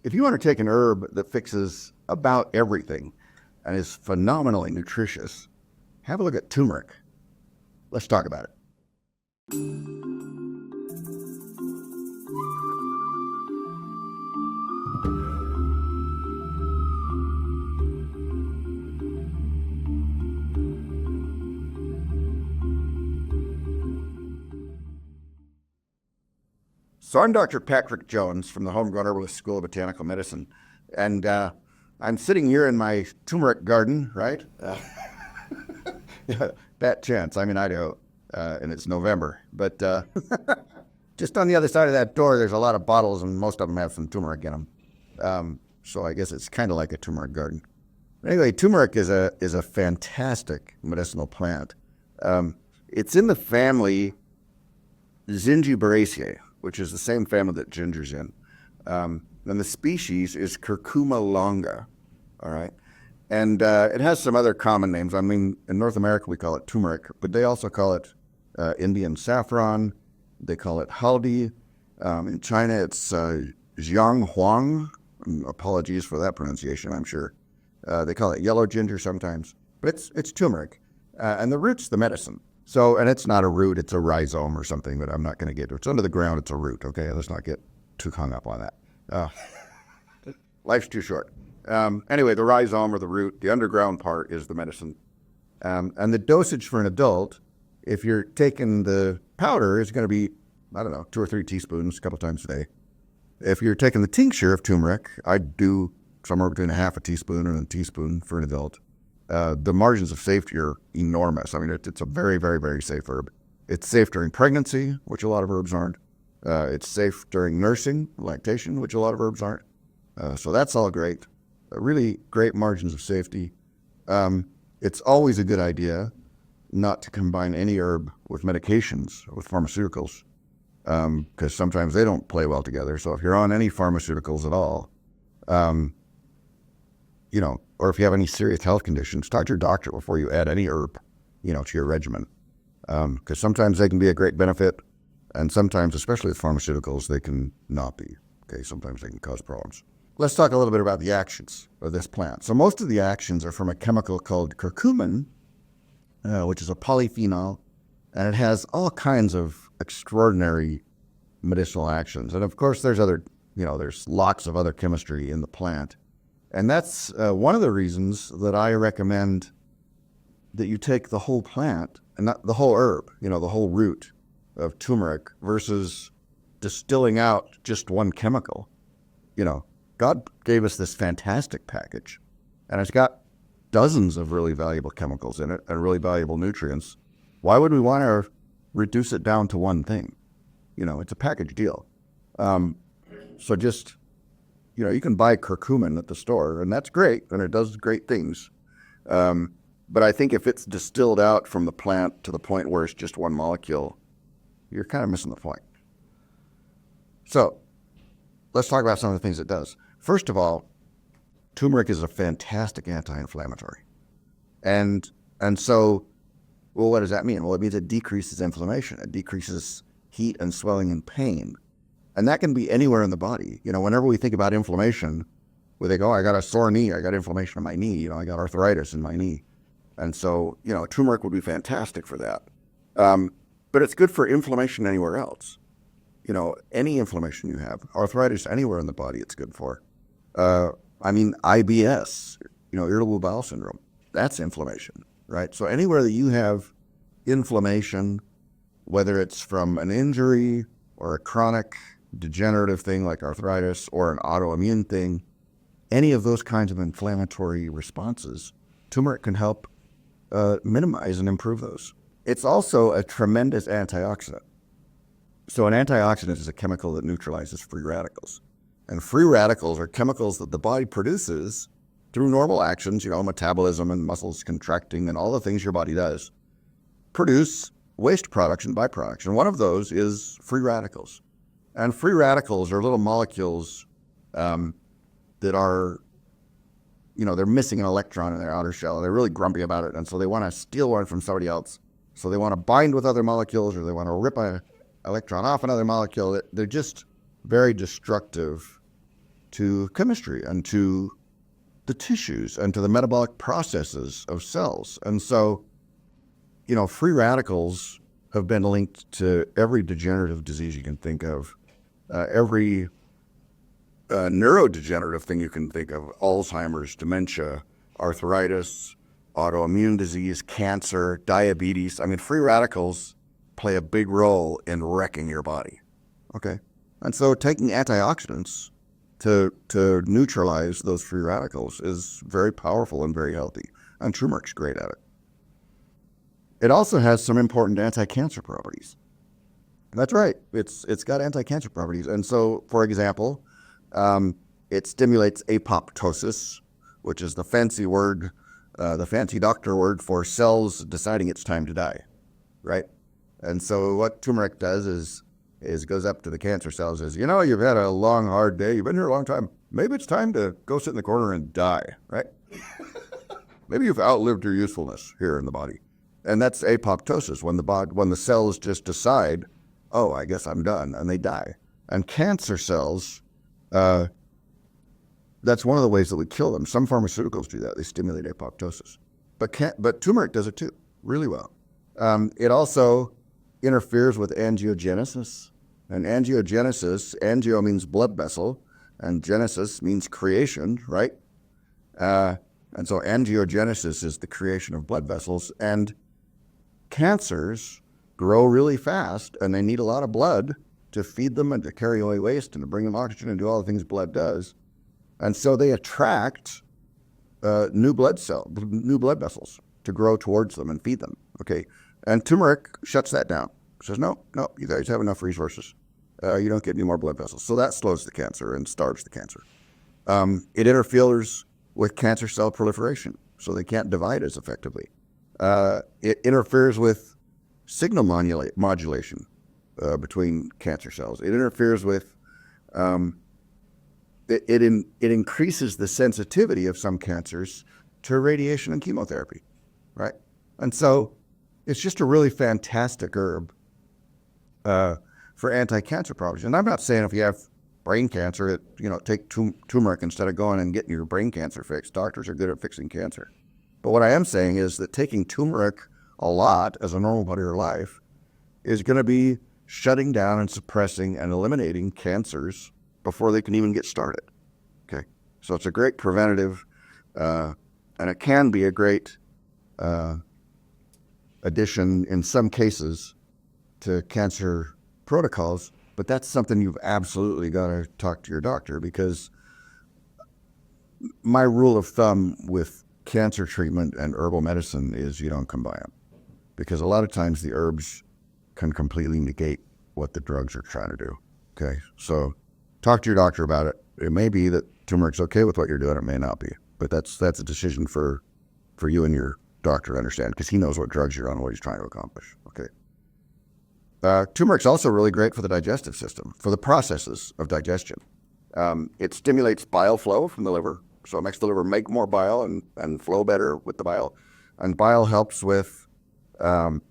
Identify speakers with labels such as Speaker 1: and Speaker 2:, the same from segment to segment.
Speaker 1: If you want to take an herb that fixes about everything and is phenomenally nutritious, have a look at turmeric. Let's talk about it. So I'm Dr. Patrick Jones from the HomeGrown Herbalist School of Botanical Medicine, and I'm sitting here in my turmeric garden, right? Yeah, bad chance. I'm in Idaho, and it's November. But just on the other side of that door, there's a lot of bottles, and most of them have some turmeric in them. So I guess it's kind of like a turmeric garden. Anyway, turmeric is a fantastic medicinal plant. It's in the family Zingiberaceae, which is the same family that ginger's in. And the species is Curcuma longa, all right? And it has some other common names. I mean, in North America, we call it turmeric, but they also call it Indian saffron. They call it haldi. In China, it's jianghuang. Apologies for that pronunciation, I'm sure. They call it yellow ginger sometimes, but it's turmeric. And the root's the medicine. So, and it's not a root, it's a rhizome or something, but I'm not going to get to it. It's under the ground, it's a root, okay? Let's not get too hung up on that. Life's too short. Anyway, the rhizome or the root, the underground part is the medicine. And the dosage for an adult, if you're taking the powder, is going to be, 2 or 3 teaspoons a couple times a day. If you're taking the tincture of turmeric, I'd do somewhere between a half a teaspoon and a teaspoon for an adult. The margins of safety are enormous. I mean, it's a very, very, very safe herb. It's safe during pregnancy, which a lot of herbs aren't. It's safe during nursing, lactation, which a lot of herbs aren't. So that's all great. Really great margins of safety. It's always a good idea not to combine any herb with medications, with pharmaceuticals, because sometimes they don't play well together. So if you're on any pharmaceuticals at all, or if you have any serious health conditions, talk to your doctor before you add any herb, to your regimen. Because sometimes they can be a great benefit, and sometimes, especially with pharmaceuticals, they can not be. Okay, sometimes they can cause problems. Let's talk a little bit about the actions of this plant. So most of the actions are from a chemical called curcumin, which is a polyphenol, and it has all kinds of extraordinary medicinal actions. And of course, there's lots of other chemistry in the plant. And that's one of the reasons that I recommend that you take the whole plant, and not the whole herb, the whole root of turmeric, versus distilling out just one chemical. God gave us this fantastic package, and it's got dozens of really valuable chemicals in it and really valuable nutrients. Why would we want to reduce it down to one thing? It's a package deal. So just... you can buy curcumin at the store, and that's great, and it does great things. But I think if it's distilled out from the plant to the point where it's just one molecule, you're kind of missing the point. So let's talk about some of the things it does. First of all, turmeric is a fantastic anti-inflammatory. And so, well, what does that mean? Well, it means it decreases inflammation. It decreases heat and swelling and pain. And that can be anywhere in the body. Whenever we think about inflammation, we think, I got a sore knee, I got inflammation in my knee, I got arthritis in my knee. And so, turmeric would be fantastic for that. But it's good for inflammation anywhere else. Any inflammation you have, arthritis anywhere in the body, it's good for. IBS, irritable bowel syndrome, that's inflammation, right? So anywhere that you have inflammation, whether it's from an injury or a chronic degenerative thing like arthritis or an autoimmune thing, any of those kinds of inflammatory responses, turmeric can help minimize and improve those. It's also a tremendous antioxidant. So an antioxidant is a chemical that neutralizes free radicals. And free radicals are chemicals that the body produces through normal actions, metabolism and muscles contracting and all the things your body does, produce waste products and byproducts. And one of those is free radicals. And free radicals are little molecules that are, they're missing an electron in their outer shell. They're really grumpy about it. And so they want to steal one from somebody else. So they want to bind with other molecules, or they want to rip an electron off another molecule. They're just very destructive to chemistry and to the tissues and to the metabolic processes of cells. And so, free radicals have been linked to every degenerative disease you can think of, every neurodegenerative thing you can think of: Alzheimer's, dementia, arthritis, autoimmune disease, cancer, diabetes. I mean, free radicals play a big role in wrecking your body. Okay. And so taking antioxidants to neutralize those free radicals is very powerful and very healthy. And turmeric's great at it. It also has some important anti-cancer properties. That's right. It's got anti-cancer properties. And so, for example, it stimulates apoptosis, which is the fancy word, the fancy doctor word for cells deciding it's time to die, right? And so what turmeric does is goes up to the cancer cells and says, you've had a long, hard day. You've been here a long time. Maybe it's time to go sit in the corner and die, right? Maybe you've outlived your usefulness here in the body. And that's apoptosis, when the cells just decide, oh, I guess I'm done, and they die. And cancer cells, that's one of the ways that we kill them. Some pharmaceuticals do that. They stimulate apoptosis. But turmeric does it too, really well. It also interferes with angiogenesis. And angiogenesis, angio means blood vessel, and genesis means creation, right? And so angiogenesis is the creation of blood vessels. And cancers grow really fast, and they need a lot of blood to feed them and to carry away waste and to bring them oxygen and do all the things blood does. And so they attract new blood vessels to grow towards them and feed them. Okay, and turmeric shuts that down. Says, no, you guys have enough resources. You don't get any more blood vessels. So that slows the cancer and starves the cancer. It interferes with cancer cell proliferation, so they can't divide as effectively. It interferes with signal modulation between cancer cells. It interferes with, it increases the sensitivity of some cancers to radiation and chemotherapy, right? And so it's just a really fantastic herb for anti-cancer properties. And I'm not saying if you have brain cancer, take turmeric instead of going and getting your brain cancer fixed. Doctors are good at fixing cancer. But what I am saying is that taking turmeric a lot as a normal part of your life is going to be shutting down and suppressing and eliminating cancers before they can even get started. Okay, so it's a great preventative, and it can be a great addition in some cases to cancer protocols, but that's something you've absolutely got to talk to your doctor, because my rule of thumb with cancer treatment and herbal medicine is you don't combine them, because a lot of times the herbs can completely negate what the drugs are trying to do. Okay, so talk to your doctor about it. It may be that turmeric's okay with what you're doing, it may not be, but that's a decision for you and your doctor to understand, because he knows what drugs you're on and what he's trying to accomplish. Okay. Turmeric's also really great for the digestive system, for the processes of digestion. It stimulates bile flow from the liver, so it makes the liver make more bile and flow better with the bile. And bile helps with the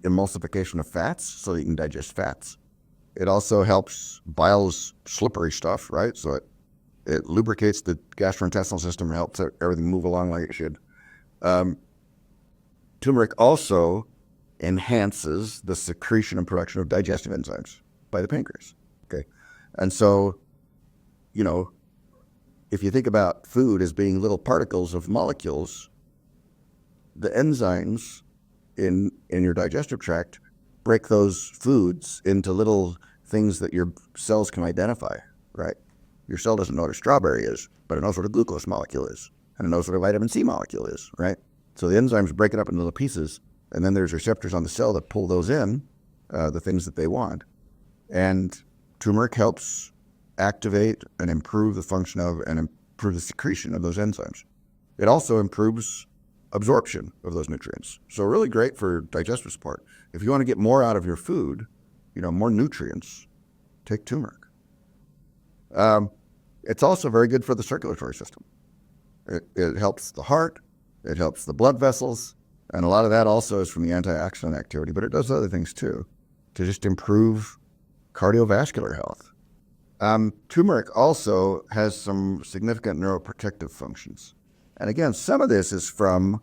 Speaker 1: emulsification of fats, so that you can digest fats. It also helps bile's slippery stuff, right? So it lubricates the gastrointestinal system and helps everything move along like it should. Turmeric also enhances the secretion and production of digestive enzymes by the pancreas. Okay, and so, if you think about food as being little particles of molecules, the enzymes in your digestive tract break those foods into little things that your cells can identify, right? Your cell doesn't know what a strawberry is, but it knows what a glucose molecule is, and it knows what a vitamin C molecule is, right? So the enzymes break it up into little pieces, and then there's receptors on the cell that pull those in, the things that they want. And turmeric helps activate and improve the function of and improve the secretion of those enzymes. It also improves absorption of those nutrients. So really great for digestive support. If you want to get more out of your food, more nutrients, take turmeric. It's also very good for the circulatory system. It helps the heart, it helps the blood vessels, and a lot of that also is from the antioxidant activity, but it does other things too, to just improve cardiovascular health. Turmeric also has some significant neuroprotective functions. And again, some of this is from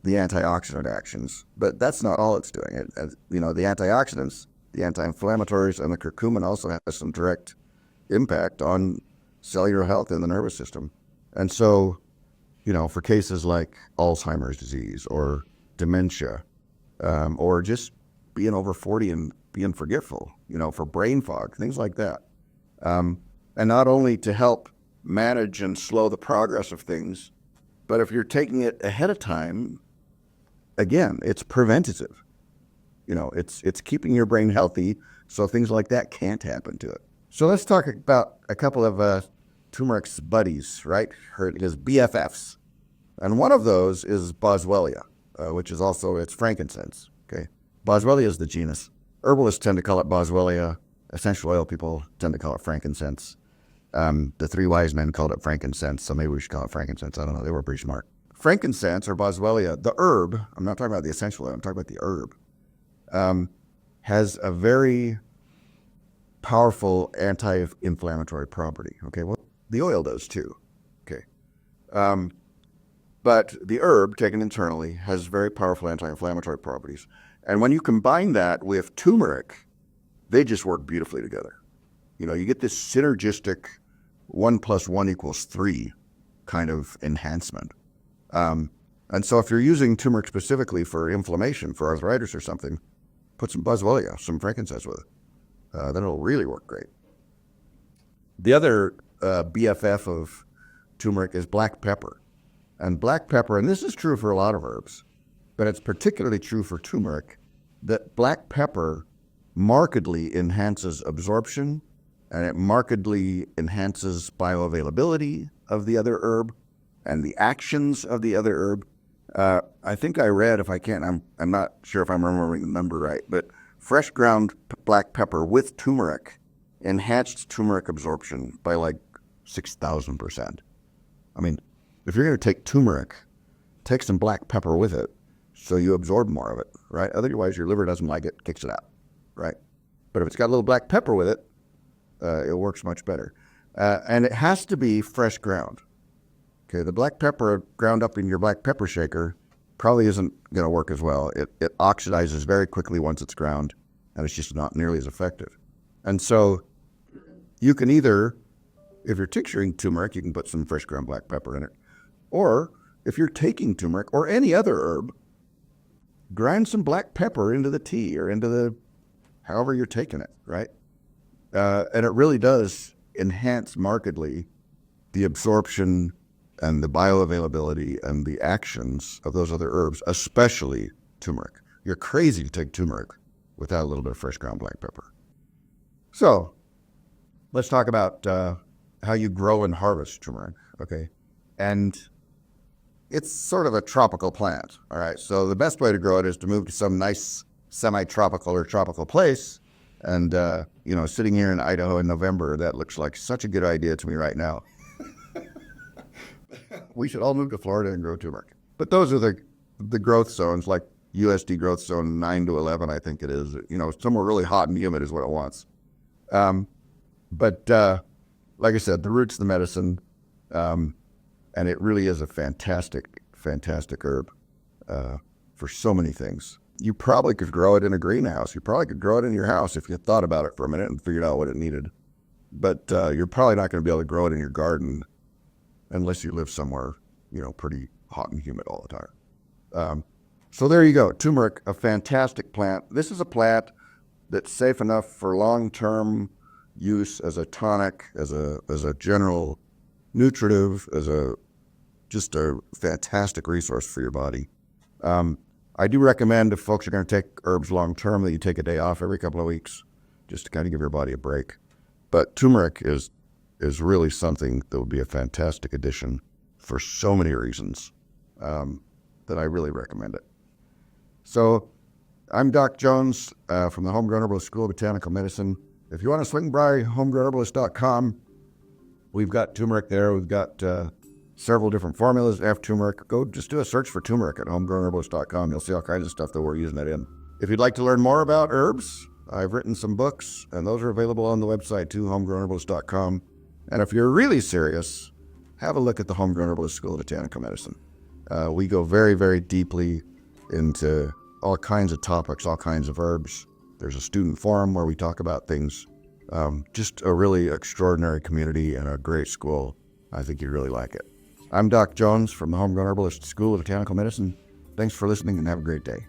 Speaker 1: the antioxidant actions, but that's not all it's doing. The antioxidants, the anti-inflammatories, and the curcumin also have some direct impact on cellular health in the nervous system. And so, for cases like Alzheimer's disease or dementia, or just being over 40 and being forgetful, for brain fog, things like that. And not only to help manage and slow the progress of things, but if you're taking it ahead of time, again, it's preventative. It's keeping your brain healthy so things like that can't happen to it. So let's talk about a couple of turmeric's buddies, right? His BFFs. And one of those is Boswellia, which is also, it's frankincense, okay? Boswellia is the genus. Herbalists tend to call it Boswellia. Essential oil people tend to call it frankincense. The three wise men called it frankincense, so maybe we should call it frankincense. I don't know. They were pretty smart. Frankincense, or Boswellia, the herb, I'm not talking about the essential oil, I'm talking about the herb, has a very powerful anti-inflammatory property. Okay, well, the oil does too. Okay. But the herb, taken internally, has very powerful anti-inflammatory properties. And when you combine that with turmeric, they just work beautifully together. You get this synergistic 1 + 1 = 3 kind of enhancement. And so if you're using turmeric specifically for inflammation, for arthritis or something, put some Boswellia, some frankincense with it. Then it'll really work great. The other BFF of turmeric is black pepper. And black pepper, and this is true for a lot of herbs, but it's particularly true for turmeric, that black pepper markedly enhances absorption, and it markedly enhances bioavailability of the other herb and the actions of the other herb. I think I read, I'm not sure if I'm remembering the number right, but fresh ground black pepper with turmeric enhanced turmeric absorption by like 6,000%. I mean, if you're going to take turmeric, take some black pepper with it so you absorb more of it, right? Otherwise, your liver doesn't like it, kicks it out, right? But if it's got a little black pepper with it, it works much better. And it has to be fresh ground. Okay, the black pepper ground up in your black pepper shaker probably isn't going to work as well. It oxidizes very quickly once it's ground, and it's just not nearly as effective. And so you can either, if you're tincturing turmeric, you can put some fresh ground black pepper in it. Or if you're taking turmeric or any other herb, grind some black pepper into the tea or into the, however you're taking it, right? And it really does enhance markedly the absorption and the bioavailability and the actions of those other herbs, especially turmeric. You're crazy to take turmeric without a little bit of fresh ground black pepper. So let's talk about how you grow and harvest turmeric, okay? And it's sort of a tropical plant, all right? So the best way to grow it is to move to some nice semi-tropical or tropical place. And, sitting here in Idaho in November, that looks like such a good idea to me right now. We should all move to Florida and grow turmeric. But those are the growth zones, like USD growth zone 9 to 11, I think it is. Somewhere really hot and humid is what it wants. But like I said, the root's the medicine. And it really is a fantastic, fantastic herb for so many things. You probably could grow it in a greenhouse. You probably could grow it in your house if you thought about it for a minute and figured out what it needed. But you're probably not going to be able to grow it in your garden unless you live somewhere, pretty hot and humid all the time. So there you go. Turmeric, a fantastic plant. This is a plant that's safe enough for long-term use as a tonic, as a general nutritive, just a fantastic resource for your body. I do recommend if folks are going to take herbs long-term that you take a day off every couple of weeks just to kind of give your body a break. But turmeric is really something that would be a fantastic addition for so many reasons that I really recommend it. So I'm Doc Jones from the HomeGrown Herbalist School of Botanical Medicine. If you want to swing by HomeGrownHerbalist.com, we've got turmeric there. We've got several different formulas of turmeric. Go just do a search for turmeric at HomeGrownHerbalist.com. You'll see all kinds of stuff that we're using it in. If you'd like to learn more about herbs, I've written some books, and those are available on the website too, homegrownherbalist.com. And if you're really serious, have a look at the HomeGrown Herbalist School of Botanical Medicine. We go very, very deeply into all kinds of topics, all kinds of herbs. There's a student forum where we talk about things. Just a really extraordinary community and a great school. I think you'd really like it. I'm Doc Jones from the HomeGrown Herbalist School of Botanical Medicine. Thanks for listening and have a great day.